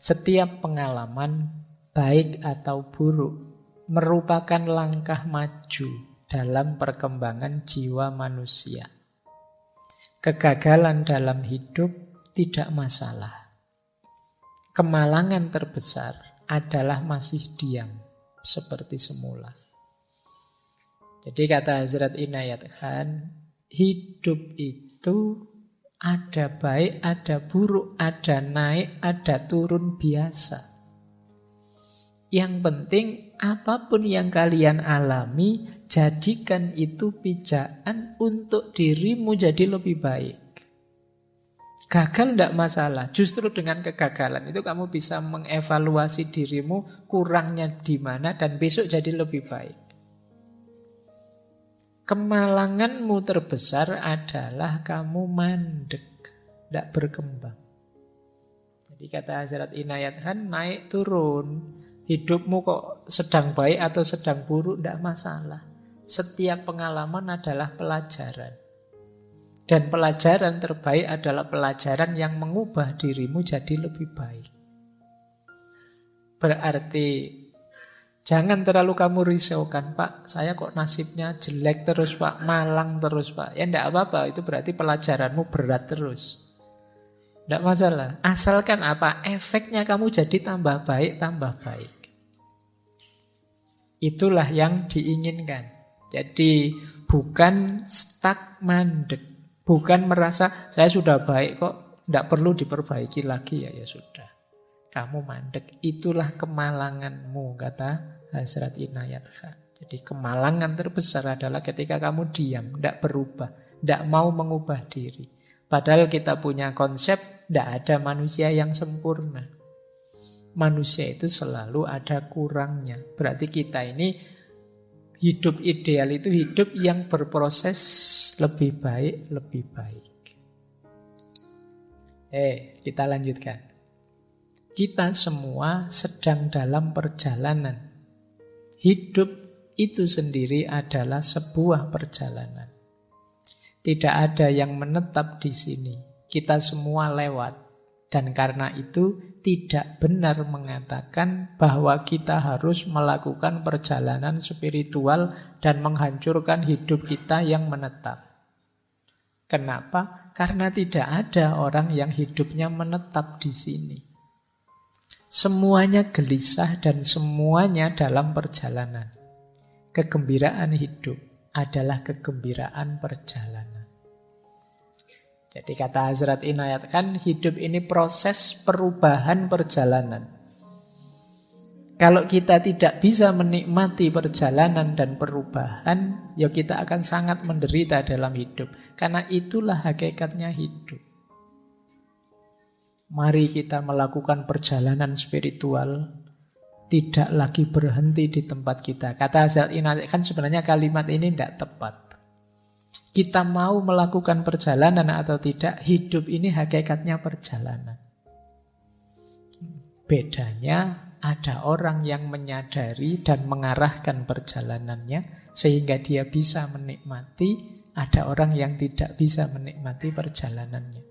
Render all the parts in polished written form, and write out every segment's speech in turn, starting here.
Setiap pengalaman, baik atau buruk, merupakan langkah maju dalam perkembangan jiwa manusia. Kegagalan dalam hidup tidak masalah. Kemalangan terbesar adalah masih diam seperti semula. Jadi kata Hazrat Inayat Khan, hidup itu ada baik, ada buruk, ada naik, ada turun biasa. Yang penting apapun yang kalian alami, jadikan itu pijakan untuk dirimu jadi lebih baik. Gagal tidak masalah, justru dengan kegagalan itu kamu bisa mengevaluasi dirimu, kurangnya di mana, dan besok jadi lebih baik. Kemalanganmu terbesar adalah kamu mandek, tidak berkembang. Jadi kata Hazrat Inayat Khan, naik turun, hidupmu kok sedang baik atau sedang buruk, tidak masalah. Setiap pengalaman adalah pelajaran. Dan pelajaran terbaik adalah pelajaran yang mengubah dirimu jadi lebih baik. Berarti jangan terlalu kamu risaukan, Pak, saya kok nasibnya jelek terus, Pak, malang terus, Pak. Ya enggak apa-apa, itu berarti pelajaranmu berat terus. Enggak masalah. Asalkan apa? Efeknya kamu jadi tambah baik, tambah baik. Itulah yang diinginkan. Jadi bukan stuck mandek. Bukan merasa saya sudah baik kok, enggak perlu diperbaiki lagi, ya sudah. Kamu mandek, itulah kemalanganmu, kata Hazrat Inayat Khan. Jadi kemalangan terbesar adalah ketika kamu diam, tidak berubah, tidak mau mengubah diri. Padahal kita punya konsep, tidak ada manusia yang sempurna. Manusia itu selalu ada kurangnya. Berarti kita ini hidup ideal itu hidup yang berproses lebih baik, lebih baik. Kita lanjutkan. Kita semua sedang dalam perjalanan. Hidup itu sendiri adalah sebuah perjalanan. Tidak ada yang menetap di sini. Kita semua lewat. Dan karena itu tidak benar mengatakan bahwa kita harus melakukan perjalanan spiritual dan menghancurkan hidup kita yang menetap. Kenapa? Karena tidak ada orang yang hidupnya menetap di sini. Semuanya gelisah dan semuanya dalam perjalanan. Kegembiraan hidup adalah kegembiraan perjalanan. Jadi kata Hazrat Inayat Khan, hidup ini proses perubahan perjalanan. Kalau kita tidak bisa menikmati perjalanan dan perubahan, ya kita akan sangat menderita dalam hidup. Karena itulah hakikatnya hidup. Mari kita melakukan perjalanan spiritual, tidak lagi berhenti di tempat kita. Kata Hazrat Inayat Khan, sebenarnya kalimat ini tidak tepat. Kita mau melakukan perjalanan atau tidak, hidup ini hakikatnya perjalanan. Bedanya ada orang yang menyadari dan mengarahkan perjalanannya sehingga dia bisa menikmati, ada orang yang tidak bisa menikmati perjalanannya.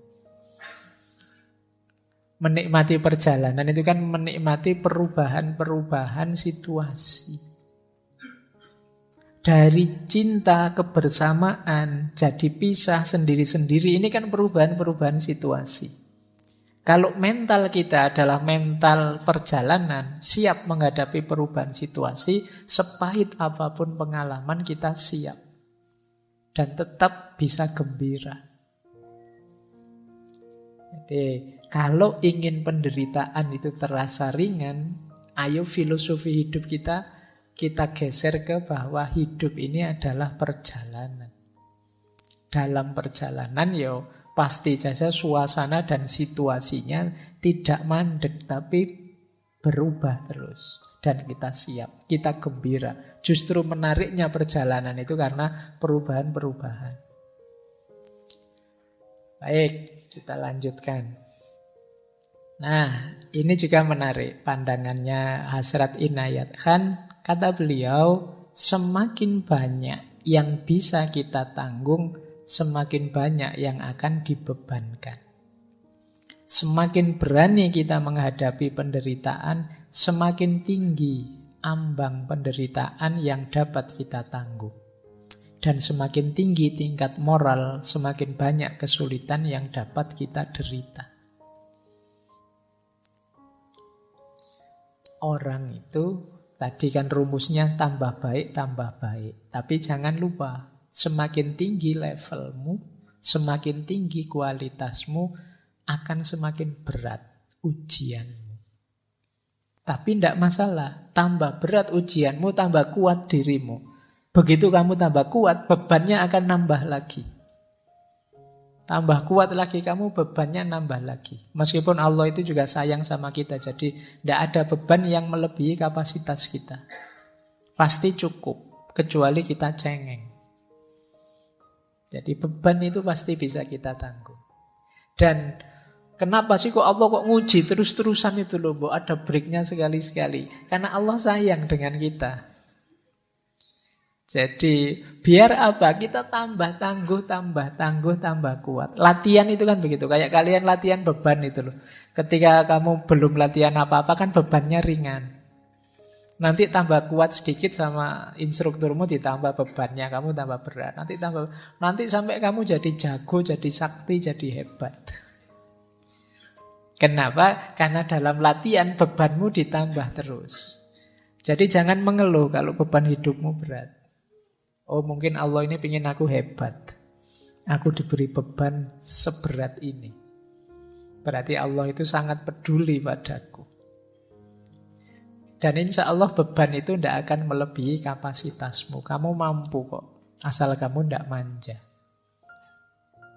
Menikmati perjalanan itu kan menikmati perubahan-perubahan situasi. Dari cinta kebersamaan jadi pisah sendiri-sendiri, ini kan perubahan-perubahan situasi. Kalau mental kita adalah mental perjalanan, siap menghadapi perubahan situasi, sepahit apapun pengalaman kita siap. Dan tetap bisa gembira. Jadi kalau ingin penderitaan itu terasa ringan, ayo filosofi hidup kita geser ke bahwa hidup ini adalah perjalanan. Dalam perjalanan pasti saja suasana dan situasinya tidak mandek tapi berubah terus. Dan kita siap, kita gembira. Justru menariknya perjalanan itu karena perubahan-perubahan. Baik, kita lanjutkan. Nah, ini juga menarik pandangannya Hazrat Inayat Khan. Kata beliau, semakin banyak yang bisa kita tanggung, semakin banyak yang akan dibebankan. Semakin berani kita menghadapi penderitaan, semakin tinggi ambang penderitaan yang dapat kita tangguh. Dan semakin tinggi tingkat moral, semakin banyak kesulitan yang dapat kita derita. Orang itu, tadi kan rumusnya tambah baik, tambah baik. Tapi jangan lupa, semakin tinggi levelmu, semakin tinggi kualitasmu, akan semakin berat ujianmu. Tapi tidak masalah, tambah berat ujianmu, tambah kuat dirimu. Begitu kamu tambah kuat, bebannya akan nambah lagi. Tambah kuat lagi kamu, bebannya nambah lagi. Meskipun Allah itu juga sayang sama kita, jadi tidak ada beban yang melebihi kapasitas kita. Pasti cukup, kecuali kita cengeng. Jadi beban itu pasti bisa kita tanggung. Dan kenapa sih kok Allah kok nguji terus-terusan itu loh, Bu? Ada breaknya sekali-sekali. Karena Allah sayang dengan kita. Jadi biar apa? Kita tambah tangguh, tambah kuat. Latihan itu kan begitu. Kayak kalian latihan beban itu loh. Ketika kamu belum latihan apa-apa kan bebannya ringan. Nanti tambah kuat sedikit sama instrukturmu, ditambah bebannya, kamu tambah berat. Nanti sampai kamu jadi jago, jadi sakti, jadi hebat. Kenapa? Karena dalam latihan bebanmu ditambah terus. Jadi jangan mengeluh kalau beban hidupmu berat. Oh, mungkin Allah ini ingin aku hebat. Aku diberi beban seberat ini. Berarti Allah itu sangat peduli padaku. Dan insya Allah beban itu tidak akan melebihi kapasitasmu. Kamu mampu kok, asal kamu tidak manja.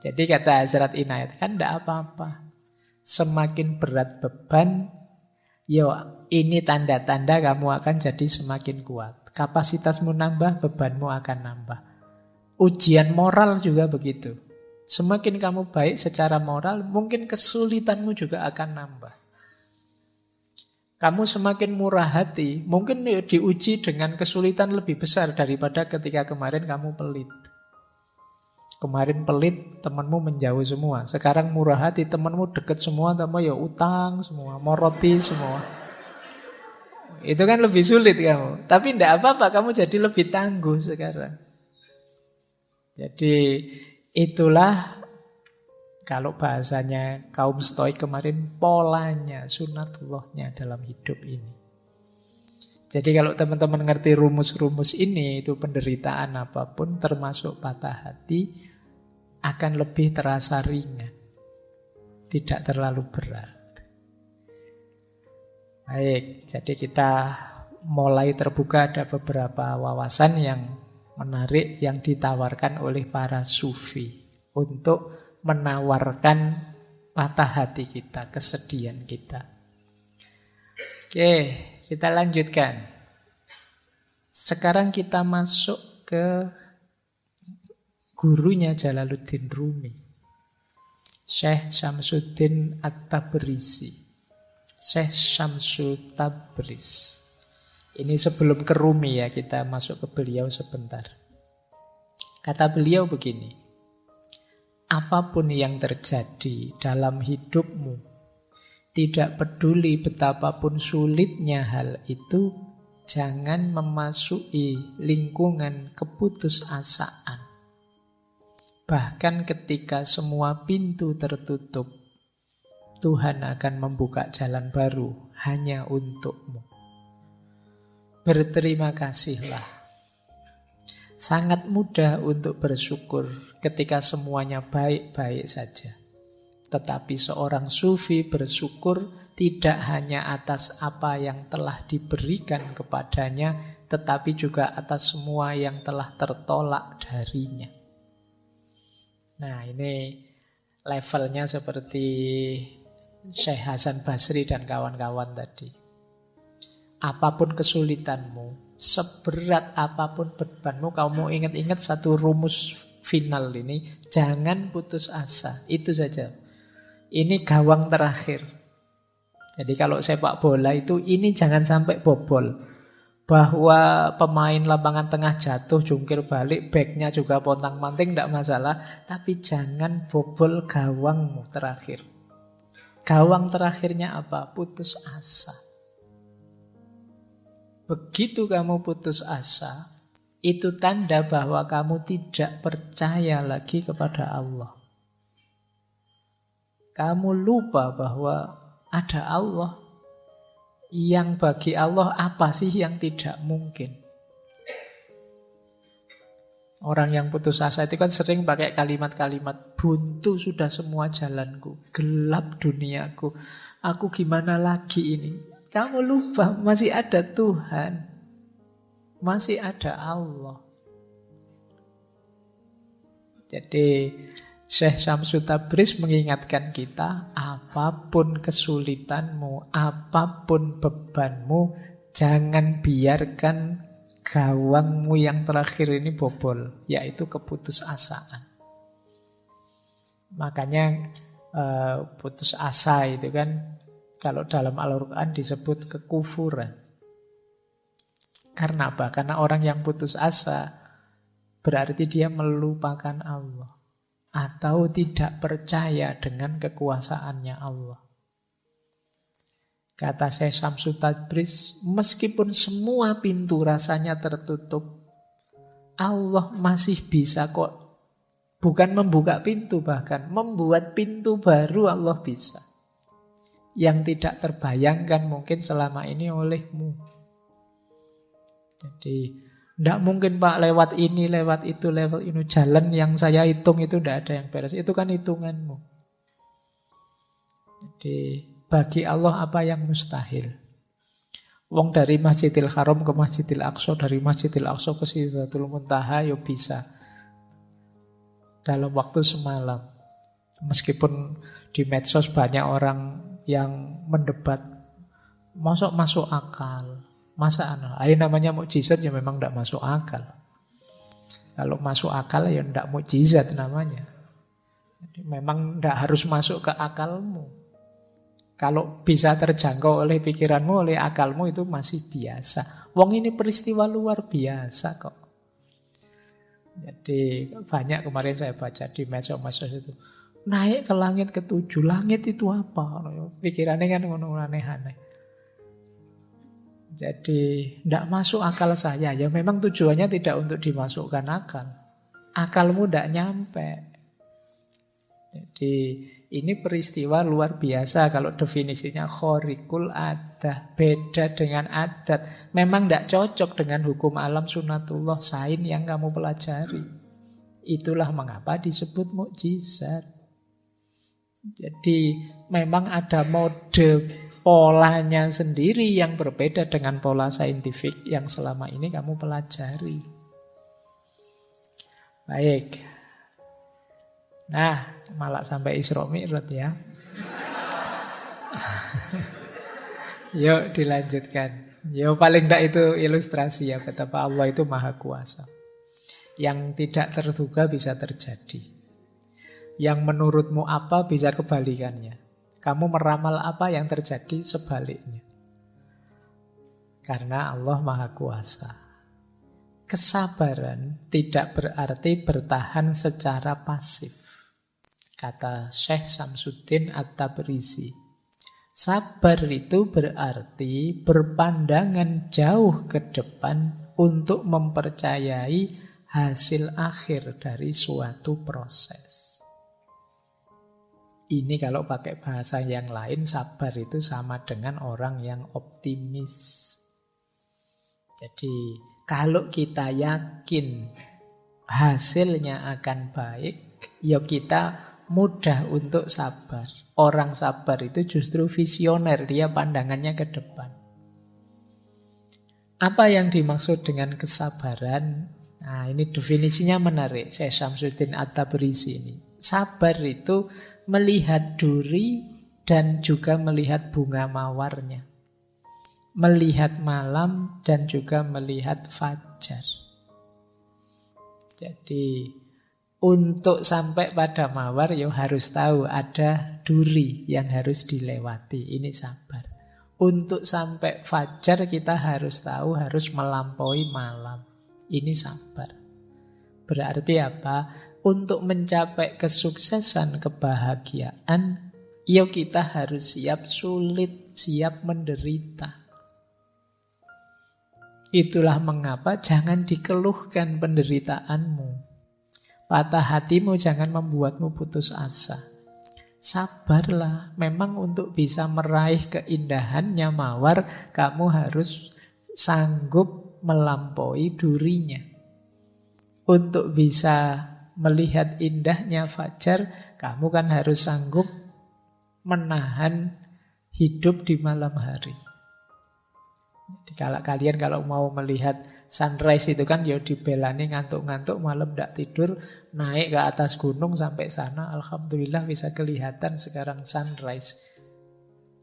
Jadi kata Hazrat Inayat, kan tidak apa-apa. Semakin berat beban, ini tanda-tanda kamu akan jadi semakin kuat. Kapasitasmu nambah, bebanmu akan nambah. Ujian moral juga begitu. Semakin kamu baik secara moral, mungkin kesulitanmu juga akan nambah. Kamu semakin murah hati, mungkin diuji dengan kesulitan lebih besar daripada ketika kemarin kamu pelit. Kemarin pelit, temanmu menjauh semua. Sekarang murah hati, temanmu deket semua, tambah ya utang semua, mau roti semua. Itu kan lebih sulit kamu. Tapi tidak apa-apa, kamu jadi lebih tangguh sekarang. Jadi itulah kalau bahasanya kaum Stoik kemarin, polanya, sunatullahnya dalam hidup ini. Jadi kalau teman-teman ngerti rumus-rumus ini, itu penderitaan apapun termasuk patah hati akan lebih terasa ringan. Tidak terlalu berat. Baik, jadi kita mulai terbuka, ada beberapa wawasan yang menarik yang ditawarkan oleh para sufi untuk menawarkan patah hati kita, kesedihan kita. Oke, kita lanjutkan. Sekarang kita masuk ke gurunya Jalaluddin Rumi, Syekh Syamsuddin At-Tabrisi. Syekh Syamsu Tabriz. Ini sebelum ke Rumi ya, kita masuk ke beliau sebentar. Kata beliau begini, apapun yang terjadi dalam hidupmu, tidak peduli betapapun sulitnya hal itu, jangan memasuki lingkungan keputusasaan. Bahkan ketika semua pintu tertutup, Tuhan akan membuka jalan baru hanya untukmu. Berterima kasihlah. Sangat mudah untuk bersyukur ketika semuanya baik-baik saja. Tetapi seorang sufi bersyukur tidak hanya atas apa yang telah diberikan kepadanya, tetapi juga atas semua yang telah tertolak darinya. Nah, ini levelnya seperti Syekh Hasan Basri dan kawan-kawan tadi. Apapun kesulitanmu, seberat apapun bebanmu, kamu ingat-ingat satu rumus final ini, jangan putus asa. Itu saja. Ini gawang terakhir. Jadi kalau sepak bola itu, ini jangan sampai bobol. Bahwa pemain lapangan tengah jatuh, jungkir balik, backnya juga pontang-panting, tidak masalah. Tapi jangan bobol gawangmu terakhir. Gawang terakhirnya apa? Putus asa. Begitu kamu putus asa, itu tanda bahwa kamu tidak percaya lagi kepada Allah. Kamu lupa bahwa ada Allah. Yang bagi Allah apa sih yang tidak mungkin? Orang yang putus asa itu kan sering pakai kalimat-kalimat, buntu sudah semua jalanku, gelap duniaku, aku gimana lagi ini? Kamu lupa masih ada Tuhan, masih ada Allah. Jadi Syekh Syamsul Tabriz mengingatkan kita, apapun kesulitanmu, apapun bebanmu, jangan biarkan gawangmu yang terakhir ini bobol, yaitu keputusasaan. Makanya putus asa itu kan kalau dalam Al-Quran disebut kekufuran. Karena apa? Karena orang yang putus asa berarti dia melupakan Allah atau tidak percaya dengan kekuasaannya Allah. Kata Syekh Syamsul Tabriz, meskipun semua pintu rasanya tertutup, Allah masih bisa kok. Bukan membuka pintu, bahkan membuat pintu baru Allah bisa. Yang tidak terbayangkan mungkin selama ini olehmu. Jadi, tidak mungkin Pak lewat ini, lewat itu, lewat ini. Jalan yang saya hitung itu tidak ada yang beres. Itu kan hitunganmu. Jadi bagi Allah apa yang mustahil? Wong dari Masjidil Haram ke Masjidil Aqsa, dari Masjidil Aqsa ke Sidratul Muntaha, ya bisa dalam waktu semalam. Meskipun di medsos banyak orang yang mendebat, masuk akal, masa namanya mukjizat ya memang tidak masuk akal. Kalau masuk akal ya tidak mukjizat namanya. Jadi memang tidak harus masuk ke akalmu. Kalau bisa terjangkau oleh pikiranmu, oleh akalmu itu masih biasa. Wong ini peristiwa luar biasa kok. Jadi banyak kemarin saya baca di medsos itu. Naik ke langit ke-7, langit itu apa? Pikirannya kan aneh-aneh. Jadi tidak masuk akal saya. Ya memang tujuannya tidak untuk dimasukkan akal. Akalmu tidak nyampe. Jadi ini peristiwa luar biasa kalau definisinya khorikul adah, beda dengan adat. Memang tidak cocok dengan hukum alam sunatullah, sains yang kamu pelajari. Itulah mengapa disebut mukjizat. Jadi memang ada mode polanya sendiri yang berbeda dengan pola saintifik yang selama ini kamu pelajari. Baik. Nah, malah sampai Isra Mi'raj ya. Yuk dilanjutkan. Yuk paling tidak itu ilustrasi ya betapa Allah itu maha kuasa. Yang tidak terduga bisa terjadi. Yang menurutmu apa bisa kebalikannya. Kamu meramal apa yang terjadi sebaliknya. Karena Allah maha kuasa. Kesabaran tidak berarti bertahan secara pasif. Kata Syekh Syamsuddin At-Tabrizi, sabar itu berarti berpandangan jauh ke depan untuk mempercayai hasil akhir dari suatu proses. Ini kalau pakai bahasa yang lain, sabar itu sama dengan orang yang optimis. Jadi kalau kita yakin hasilnya akan baik, ya kita mudah untuk sabar. Orang sabar itu justru visioner, dia pandangannya ke depan. Apa yang dimaksud dengan kesabaran? Nah, ini definisinya menarik. Syekh Syamsuddin At-Tabrizi ini. Sabar itu melihat duri dan juga melihat bunga mawarnya. Melihat malam dan juga melihat fajar. Jadi untuk sampai pada mawar ya harus tahu ada duri yang harus dilewati. Ini sabar. Untuk sampai fajar kita harus tahu harus melampaui malam. Ini sabar. Berarti apa? Untuk mencapai kesuksesan, kebahagiaan, ya kita harus siap sulit, siap menderita. Itulah mengapa jangan dikeluhkan penderitaanmu. Patah hatimu jangan membuatmu putus asa. Sabarlah, memang untuk bisa meraih keindahannya mawar, kamu harus sanggup melampaui durinya. Untuk bisa melihat indahnya fajar, kamu kan harus sanggup menahan hidup di malam hari. Jadi kalau kalian mau melihat sunrise itu kan ya dibelani ngantuk-ngantuk malam tidak tidur, naik ke atas gunung sampai sana, alhamdulillah bisa kelihatan sekarang sunrise.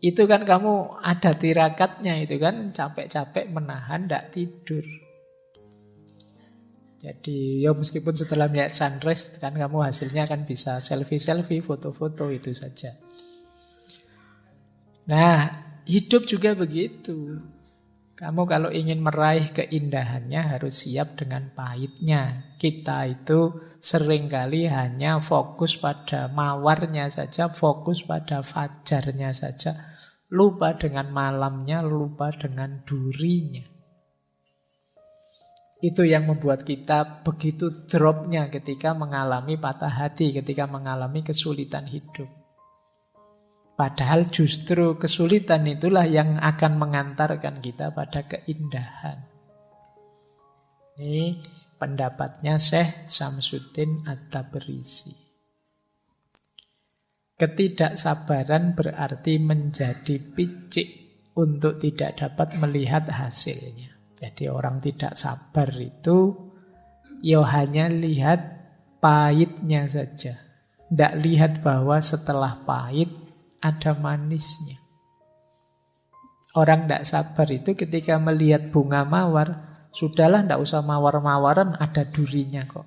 Itu kan kamu ada tirakatnya, itu kan capek-capek menahan tidak tidur. Jadi ya meskipun setelah melihat sunrise kan kamu hasilnya kan bisa selfie-selfie, foto-foto, itu saja. Nah, hidup juga begitu. Kamu kalau ingin meraih keindahannya harus siap dengan pahitnya. Kita itu seringkali hanya fokus pada mawarnya saja, fokus pada fajarnya saja. Lupa dengan malamnya, lupa dengan durinya. Itu yang membuat kita begitu dropnya ketika mengalami patah hati, ketika mengalami kesulitan hidup. Padahal justru kesulitan itulah yang akan mengantarkan kita pada keindahan. Ini pendapatnya Syekh Syamsuddin At-Tabrisi. Ketidaksabaran berarti menjadi picik untuk tidak dapat melihat hasilnya. Jadi orang tidak sabar itu ya hanya lihat pahitnya saja. Tidak lihat bahwa setelah pahit ada manisnya. Orang tidak sabar itu ketika melihat bunga mawar, sudahlah tidak usah mawar-mawaran, ada durinya kok.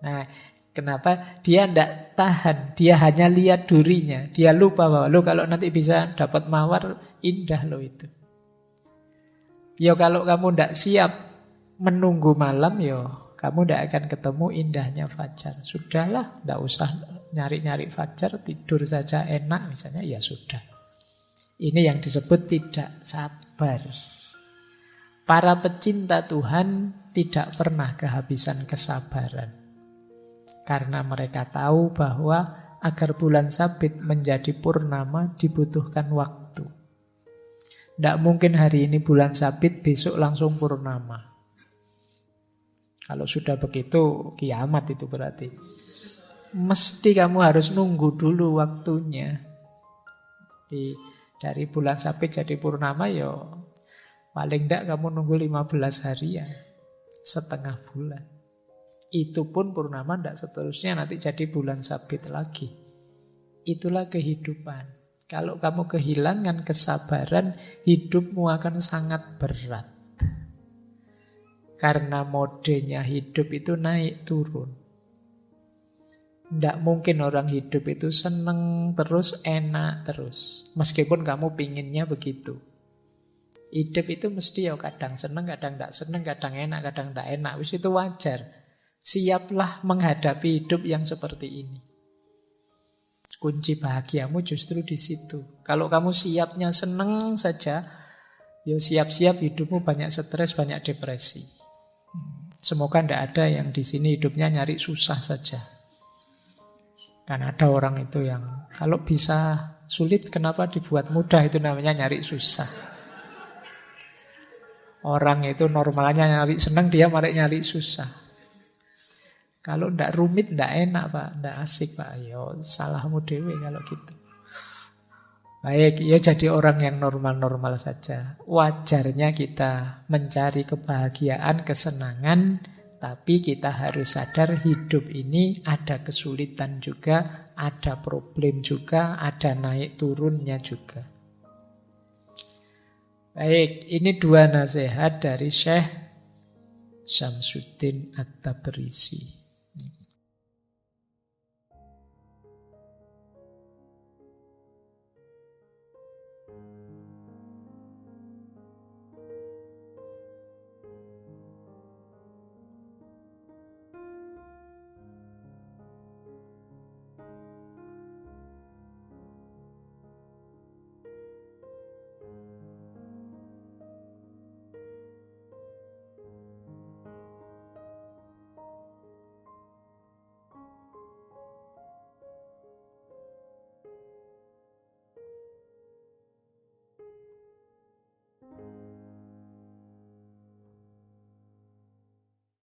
Nah, kenapa? Dia tidak tahan, dia hanya lihat durinya. Dia lupa bahwa kalau nanti bisa dapat mawar, indah loh itu. Ya kalau kamu tidak siap menunggu malam, ya kamu tidak akan ketemu indahnya fajar. Sudahlah, tidak usah nyari-nyari fajar, tidur saja enak misalnya, ya sudah. Ini yang disebut tidak sabar. Para pecinta Tuhan tidak pernah kehabisan kesabaran. Karena mereka tahu bahwa agar bulan sabit menjadi purnama dibutuhkan waktu. Tidak mungkin hari ini bulan sabit, besok langsung purnama. Kalau sudah begitu, kiamat itu berarti. Mesti kamu harus nunggu dulu waktunya. Dari bulan sabit jadi purnama, ya paling tidak kamu nunggu 15 hari ya, setengah bulan. Itu pun purnama tidak seterusnya nanti jadi bulan sabit lagi. Itulah kehidupan. Kalau kamu kehilangan kesabaran, hidupmu akan sangat berat. Karena modenya hidup itu naik turun. Tidak mungkin orang hidup itu seneng terus, enak terus. Meskipun kamu pinginnya begitu. Hidup itu mesti ya kadang seneng, kadang tidak seneng, kadang enak, kadang tidak enak. Wis itu wajar. Siaplah menghadapi hidup yang seperti ini. Kunci bahagiamu justru di situ. Kalau kamu siapnya seneng saja, ya siap-siap hidupmu banyak stres, banyak depresi. Semoga tidak ada yang di sini hidupnya nyari susah saja. Kan ada orang itu yang kalau bisa sulit, kenapa dibuat mudah, itu namanya nyari susah. Orang itu normalnya nyari seneng, dia malah nyari susah. Kalau ndak rumit, ndak enak Pak, ndak asik Pak. Yo salahmu dewe kalau gitu. Baik, ya jadi orang yang normal-normal saja. Wajarnya kita mencari kebahagiaan, kesenangan, tapi kita harus sadar hidup ini ada kesulitan juga, ada problem juga, ada naik turunnya juga. Baik, ini dua nasihat dari Syekh Syamsuddin At-Tabrisi.